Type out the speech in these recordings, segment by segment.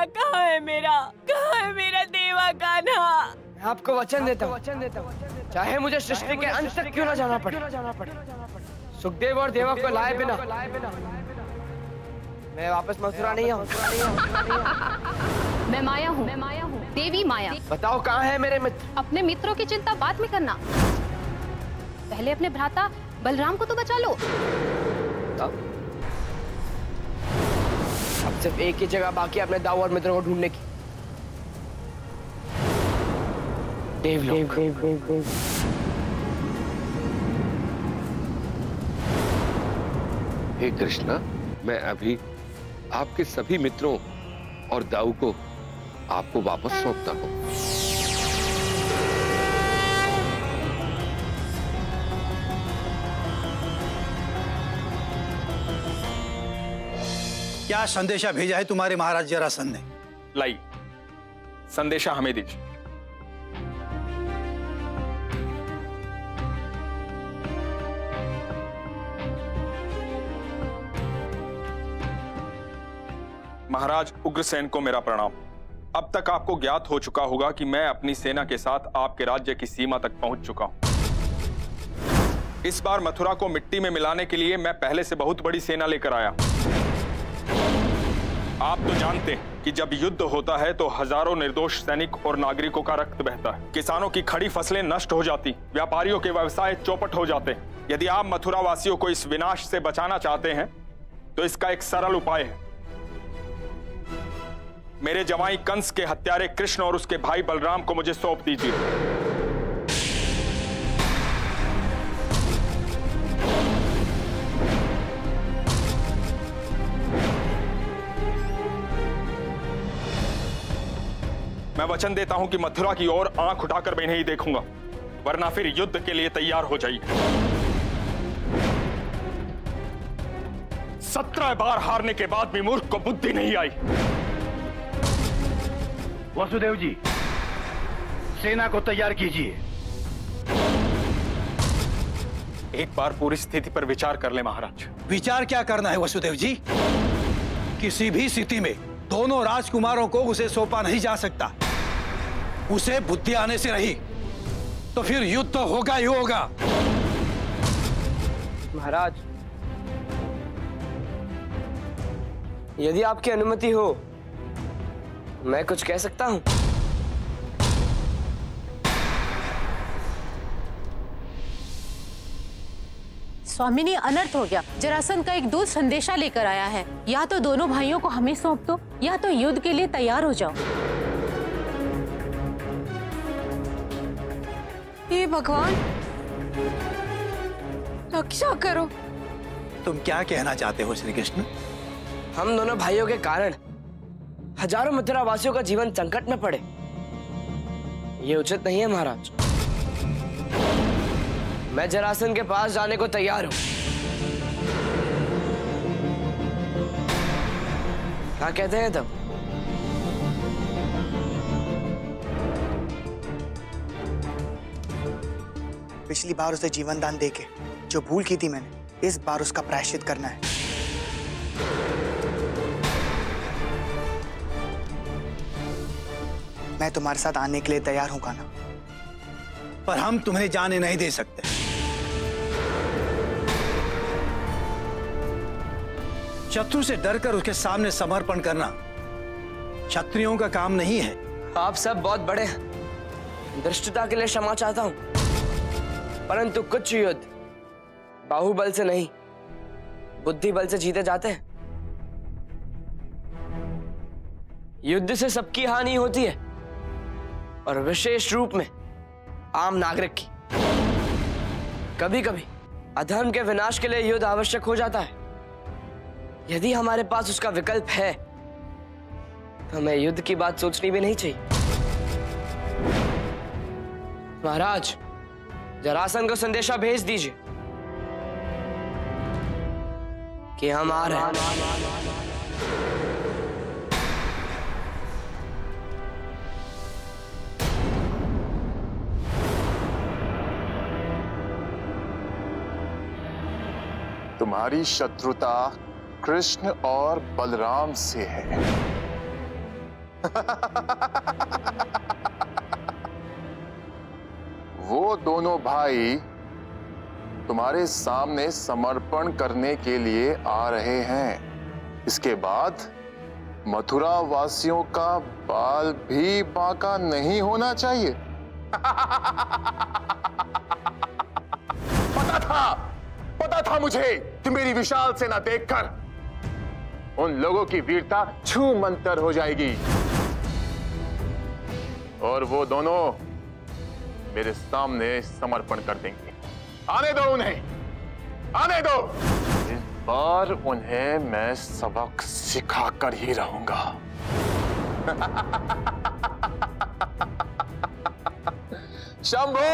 कान्हा कहाँ है मेरा? कहाँ है मेरा देवा कान्हा? मैं आपको वचन देता हूँ, चाहे मुझे सृष्टि के अंत तक क्यों न जाना पड़े, सुखदेव और देवा को लाए बिना मैं वापस मथुरा नहीं आऊँ। मैं माया हूँ, देवी माया। बताओ कहाँ है मेरे मित्र? अपने मित्रों की चिंता बाद में करना, पहले अपने भ्राता बलराम को तो बचा लो। अब सिर्फ एक ही जगह बाकी अपने दाऊ और मित्रों को ढूंढने की। देवलोक। हे कृष्णा, मैं अभी आपके सभी मित्रों और दाऊ को आपको वापस सौंपता हूं। क्या संदेशा भेजा है तुम्हारे महाराज जरासंध ने? लाई, संदेशा हमें दीजिए। महाराज उग्रसेन को मेरा प्रणाम। अब तक आपको ज्ञात हो चुका होगा कि मैं अपनी सेना के साथ आपके राज्य की सीमा तक पहुंच चुका हूं। इस बार मथुरा को मिट्टी में मिलाने के लिए मैं पहले से बहुत बड़ी सेना लेकर आया। आप तो जानते हैं कि जब युद्ध होता है तो हजारों निर्दोष सैनिक और नागरिकों का रक्त बहता है, किसानों की खड़ी फसलें नष्ट हो जाती, व्यापारियों के व्यवसाय चौपट हो जाते हैं। यदि आप मथुरा वासियों को इस विनाश से बचाना चाहते हैं तो इसका एक सरल उपाय है। मेरे जवाई कंस के हत्यारे कृष्ण और उसके भाई बलराम को मुझे सौंप दीजिए। मैं वचन देता हूं कि मथुरा की ओर आंख उठाकर मैं नहीं देखूंगा, वरना फिर युद्ध के लिए तैयार हो जाइए। 17 बार हारने के बाद भी मूर्ख को बुद्धि नहीं आई। वसुदेव जी, सेना को तैयार कीजिए। एक बार पूरी स्थिति पर विचार कर ले महाराज। विचार क्या करना है वसुदेव जी? किसी भी स्थिति में दोनों राजकुमारों को उसे सौंपा नहीं जा सकता। उसे बुद्धि आने से रही तो फिर युद्ध तो होगा ही होगा। महाराज, यदि आपकी अनुमति हो मैं कुछ कह सकता हूं? स्वामिनी, अनर्थ हो गया। जरासंध का एक दूत संदेशा लेकर आया है। या तो दोनों भाइयों को हमें सौंप दो या तो युद्ध के लिए तैयार हो जाओ। हे भगवान, रक्षा करो। तुम क्या कहना चाहते हो श्री कृष्ण? हम दोनों भाइयों के कारण हजारों मथुरा वासियों का जीवन संकट में पड़े, ये उचित नहीं है महाराज। मैं जरासंध के पास जाने को तैयार हूं। क्या कहते हैं तब? पिछली बार उसे जीवन दान देके जो भूल की थी मैंने, इस बार उसका प्रायश्चित करना है। मैं तुम्हारे साथ आने के लिए तैयार हूं कान्हा। पर हम तुम्हें जाने नहीं दे सकते। शत्रु से डरकर उसके सामने समर्पण करना क्षत्रियों का काम नहीं है। आप सब बहुत बड़े हैं, धृष्टता के लिए क्षमा चाहता हूं, परंतु कुछ युद्ध बाहुबल से नहीं बुद्धि बल से जीते जाते हैं। युद्ध से सबकी हानि होती है और विशेष रूप में आम नागरिक की। कभी कभी अधर्म के विनाश के लिए युद्ध आवश्यक हो जाता है। यदि हमारे पास उसका विकल्प है तो हमें युद्ध की बात सोचनी भी नहीं चाहिए। महाराज, जरासंध को संदेशा भेज दीजिए कि हम आ रहे हैं। तुम्हारी शत्रुता कृष्ण और बलराम से है, वो दोनों भाई तुम्हारे सामने समर्पण करने के लिए आ रहे हैं। इसके बाद मथुरा वासियों का बाल भी बांका नहीं होना चाहिए। पता था मुझे कि मेरी विशाल सेना देखकर उन लोगों की वीरता छूमंतर हो जाएगी और वो दोनों मेरे सामने समर्पण कर देंगे। आने दो उन्हें, आने दो। इस बार उन्हें मैं सबक सिखाकर ही रहूंगा। शंभू!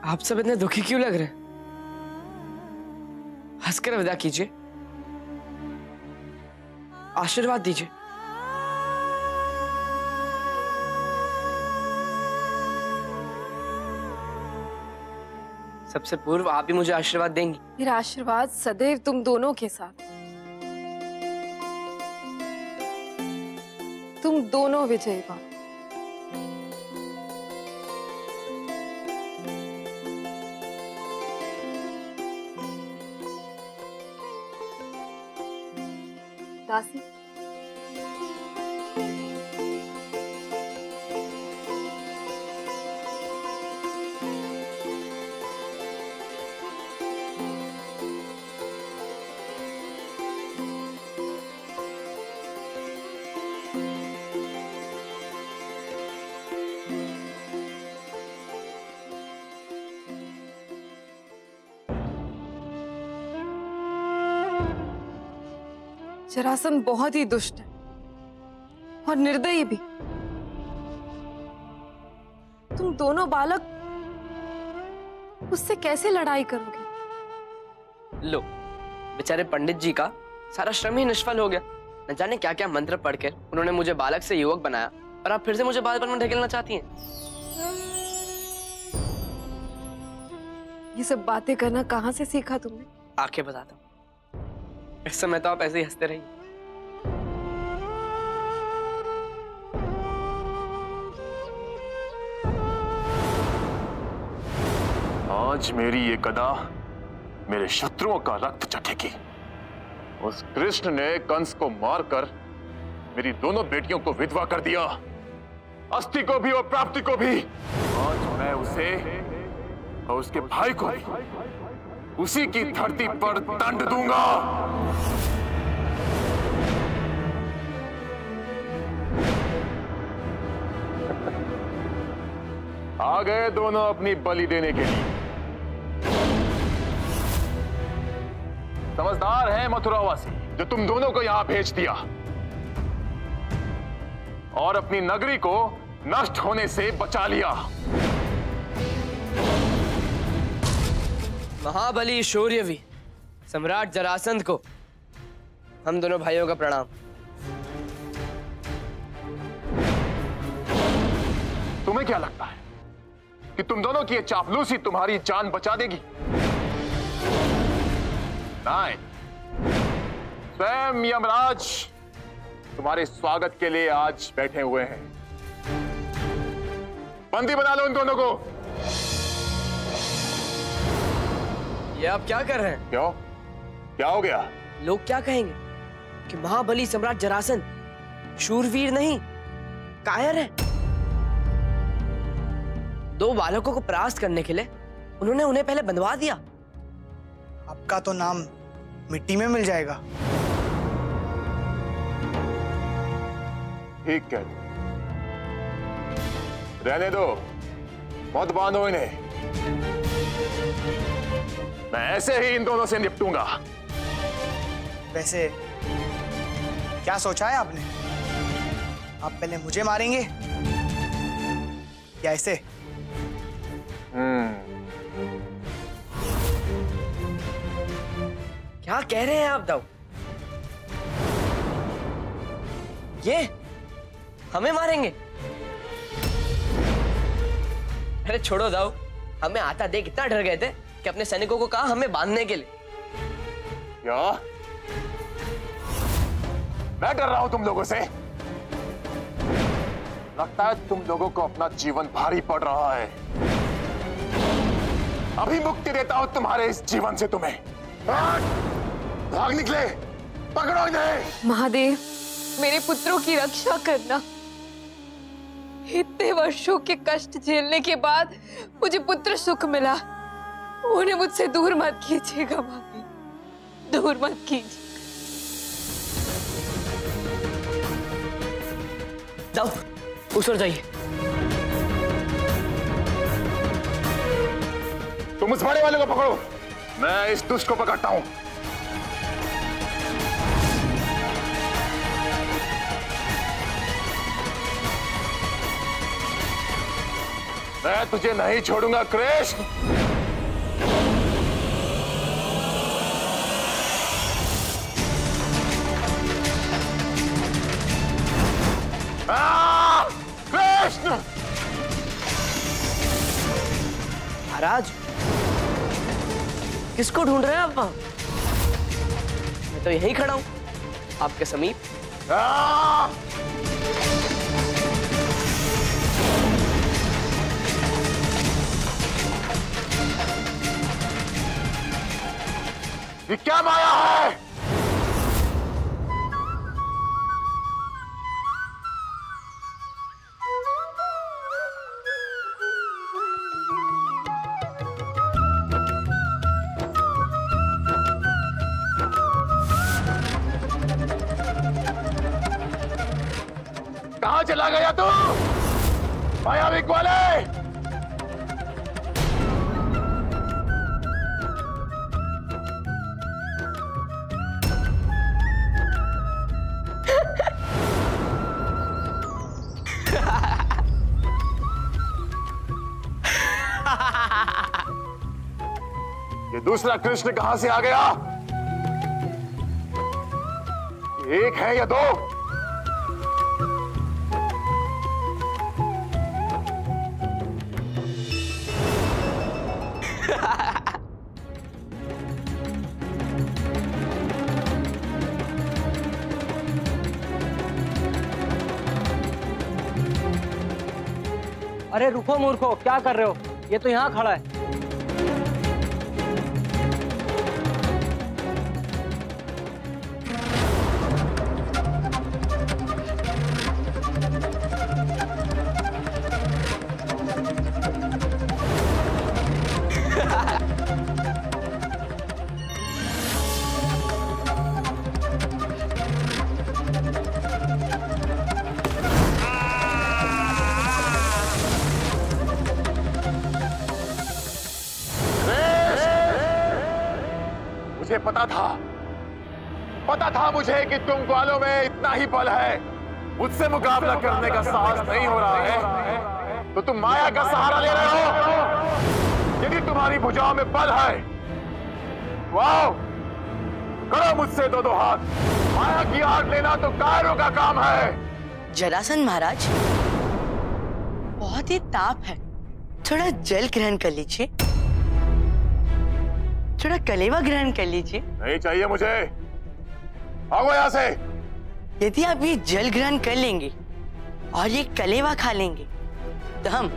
आप सब इतने दुखी क्यों लग रहे हैं? हंसकर विदा कीजिए, आशीर्वाद दीजिए। सबसे पूर्व आप ही मुझे आशीर्वाद देंगी। मेरा आशीर्वाद सदैव तुम दोनों के साथ। तुम दोनों विजयी पाओ। दासी, जरासंध बहुत ही दुष्ट है और निर्दयी भी। तुम दोनों बालक उससे कैसे लड़ाई करोगे? लो, बेचारे पंडित जी का सारा श्रम ही निष्फल हो गया। न जाने क्या क्या मंत्र पढ़कर उन्होंने मुझे बालक से युवक बनाया और आप फिर से मुझे बालपन में ढकेलना चाहती हैं। ये सब बातें करना कहाँ से सीखा तुमने? आंखें बताता हूँ, इस समय तो आप ऐसे ही हंसते रहिए। आज मेरी ये गदा मेरे शत्रुओं का रक्त चखेगी। उस कृष्ण ने कंस को मारकर मेरी दोनों बेटियों को विधवा कर दिया, अस्थि को भी और प्राप्ति को भी। आज मैं उसे और उसके भाई को उसी की धरती पर दंड दूंगा। आ गए दोनों अपनी बलि देने के लिए। समझदार है मथुरावासी जो तुम दोनों को यहां भेज दिया और अपनी नगरी को नष्ट होने से बचा लिया। महाबली शौर्यवी सम्राट जरासंध को हम दोनों भाइयों का प्रणाम। तुम्हें क्या लगता है कि तुम दोनों की ये चापलूसी तुम्हारी जान बचा देगी? नहीं, स्वयं यमराज तुम्हारे स्वागत के लिए आज बैठे हुए हैं। बंदी बना लो उन दोनों को। ये आप क्या कर रहे हैं? क्यों, क्या हो गया? लोग क्या कहेंगे कि महाबली सम्राट जरासंध शूरवीर नहीं, कायर है। दो बालकों को परास्त करने के लिए उन्होंने उन्हें पहले बंधवा दिया। आपका तो नाम मिट्टी में मिल जाएगा। ठीक कह दो, रहने दो, मत बांधो इन्हें। मैं ऐसे ही इन दोनों से निपटूंगा। वैसे क्या सोचा है आपने? आप पहले मुझे मारेंगे या ऐसे? क्या कह रहे हैं आप दाऊ? ये हमें मारेंगे? अरे छोड़ो दाऊ, हमें आता देख इतना डर गए थे कि अपने सैनिकों को कहा हमें बांधने के लिए। क्या मैं डर रहा हूं तुम लोगों से? लगता है तुम लोगों को अपना जीवन भारी पड़ रहा है। अभी मुक्ति देता हूं तुम्हारे इस जीवन से तुम्हें। भाग निकले, पकड़ो इन्हें। महादेव, मेरे पुत्रों की रक्षा करना। इतने वर्षों के कष्ट झेलने के बाद मुझे पुत्र सुख मिला, उन्हें मुझसे दूर मत कीजिएगा महादेव, दूर मत कीजिए। जाओ, उस ओर जाइए। तुम उस बड़े वाले को पकड़ो, मैं इस दुष्ट को पकड़ता हूं। मैं तुझे नहीं छोड़ूंगा कृष्ण। कृष्ण! महाराज, किसको ढूंढ रहे हैं आप वहां? मैं तो यहीं खड़ा हूं, आपके समीप। ये क्या माया है? कहां चला गया तू मायाविक वाले? ये दूसरा कृष्ण कहां से आ गया? एक है या दो? अरे रुको मूर्खो, क्या कर रहे हो? ये तो यहाँ खड़ा है। मुझे पता था मुझे कि तुम ग्वालों में इतना ही बल है। मुझसे मुकाबला करने का साहस नहीं हो रहा है तो तुम माया का सहारा ले रहे हो। यदि तुम्हारी भुजाओं में बल है, वाओ, करो मुझसे दो हाथ। माया की आग लेना तो कायरों का काम है। जरासंध महाराज, बहुत ही ताप है, थोड़ा जल ग्रहण कर लीजिए, थोड़ा कलेवा ग्रहण कर लीजिए। नहीं चाहिए मुझे, भागो यहाँ से। यदि आप ये जल ग्रहण कर लेंगे और ये कलेवा खा लेंगे तो हम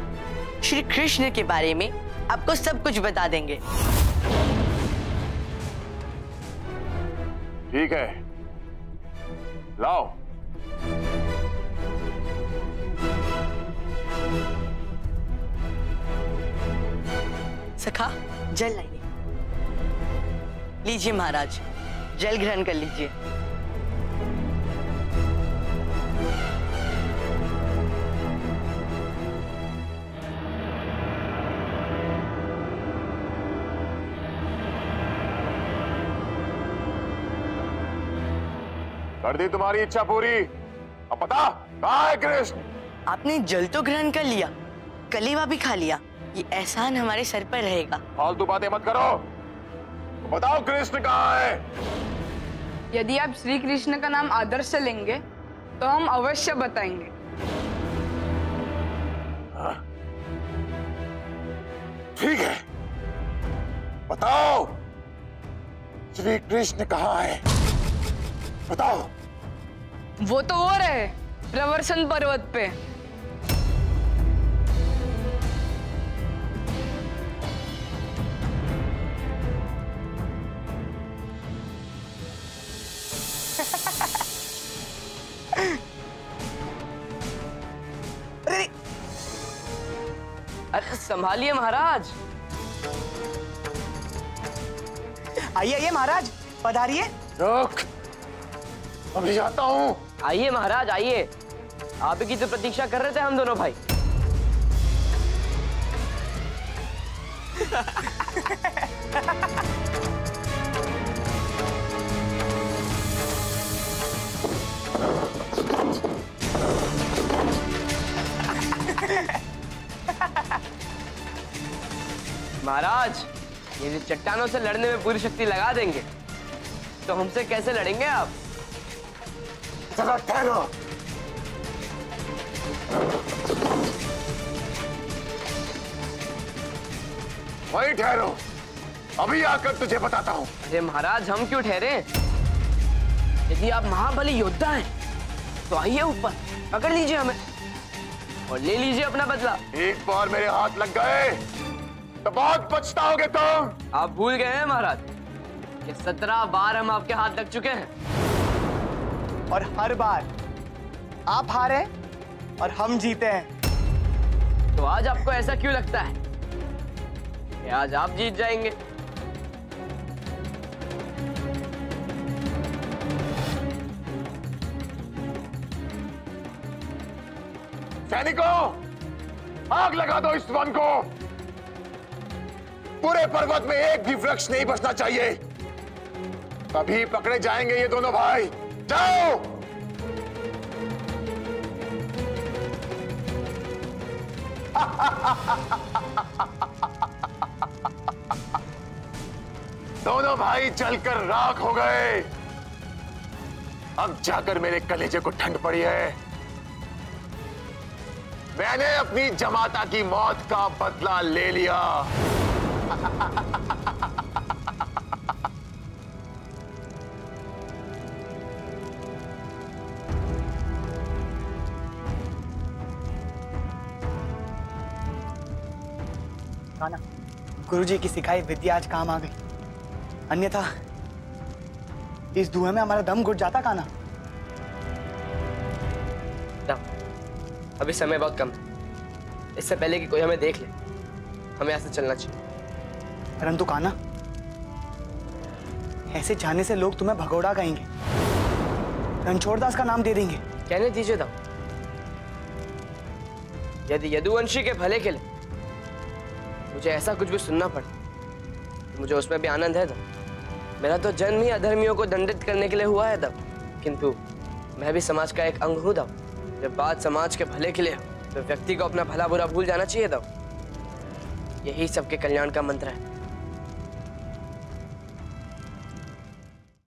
श्री कृष्ण के बारे में आपको सब कुछ बता देंगे। ठीक है, लाओ। सखा, जल लाइए। लीजिए महाराज, जल ग्रहण कर लीजिए। कर दी तुम्हारी इच्छा पूरी। अब बता कहाँ है कृष्ण? आपने जल तो ग्रहण कर लिया, कलेवा भी खा लिया, ये एहसान हमारे सर पर रहेगा। फालतू बातें मत करो, तो बताओ कृष्ण कहाँ है? यदि आप श्री कृष्ण का नाम आदर से लेंगे तो हम अवश्य बताएंगे। ठीक है, बताओ श्री कृष्ण कहाँ है? बताओ। वो तो और है प्रवर्सन पर्वत पे। अरे संभालिए महाराज। आइए आइए महाराज, पधारिए। रुक, अभी जाता हूँ। आइए महाराज आइए, आप ही की तो प्रतीक्षा कर रहे थे हम दोनों भाई। महाराज, यदि चट्टानों से लड़ने में पूरी शक्ति लगा देंगे तो हमसे कैसे लड़ेंगे आप? जरा ठहरो। वहीं ठहरो, अभी आकर तुझे बताता हूँ। अरे महाराज, हम क्यों ठहरे? यदि आप महाबली योद्धा हैं तो आइए ऊपर, पकड़ लीजिए हमें और ले लीजिए अपना बदला। एक बार मेरे हाथ लग गए तो बहुत पछताओगे तुम। आप भूल गए हैं महाराज कि 17 बार हम आपके हाथ लग चुके हैं और हर बार आप हारे और हम जीते हैं। तो आज आपको ऐसा क्यों लगता है कि आज आप जीत जाएंगे? सैनिकों, आग लगा दो इस वन को। पूरे पर्वत में एक भी वृक्ष नहीं बचना चाहिए, तभी पकड़े जाएंगे ये दोनों भाई। जाओ। दोनों भाई जलकर राख हो गए। अब जाकर मेरे कलेजे को ठंड पड़ी है। मैंने अपनी जमाता की मौत का बदला ले लिया। कान्हा, गुरुजी की सिखाई विद्या आज काम आ गई, अन्यथा इस धुएं में हमारा दम घुट जाता। कान्हा, अभी समय बहुत कम है, इससे पहले कि कोई हमें देख ले हमें ऐसे चलना चाहिए। परंतु कान्हा, ऐसे जाने से लोग तुम्हें भगोड़ा कहेंगे, रणछोड़दास का नाम दे देंगे। कहने दीजिए दाऊ, यदि यदुवंशी के भले के लिए मुझे ऐसा कुछ भी सुनना पड़े तो मुझे उसमें भी आनंद है दाऊ। मेरा तो जन्म ही अधर्मियों को दंडित करने के लिए हुआ है दाऊ, किंतु मैं भी समाज का एक अंग हूं दाऊ। जब बात समाज के भले के लिए हो तो व्यक्ति को अपना भला बुरा भूल जाना चाहिए दाऊ। यही सबके कल्याण का मंत्र है।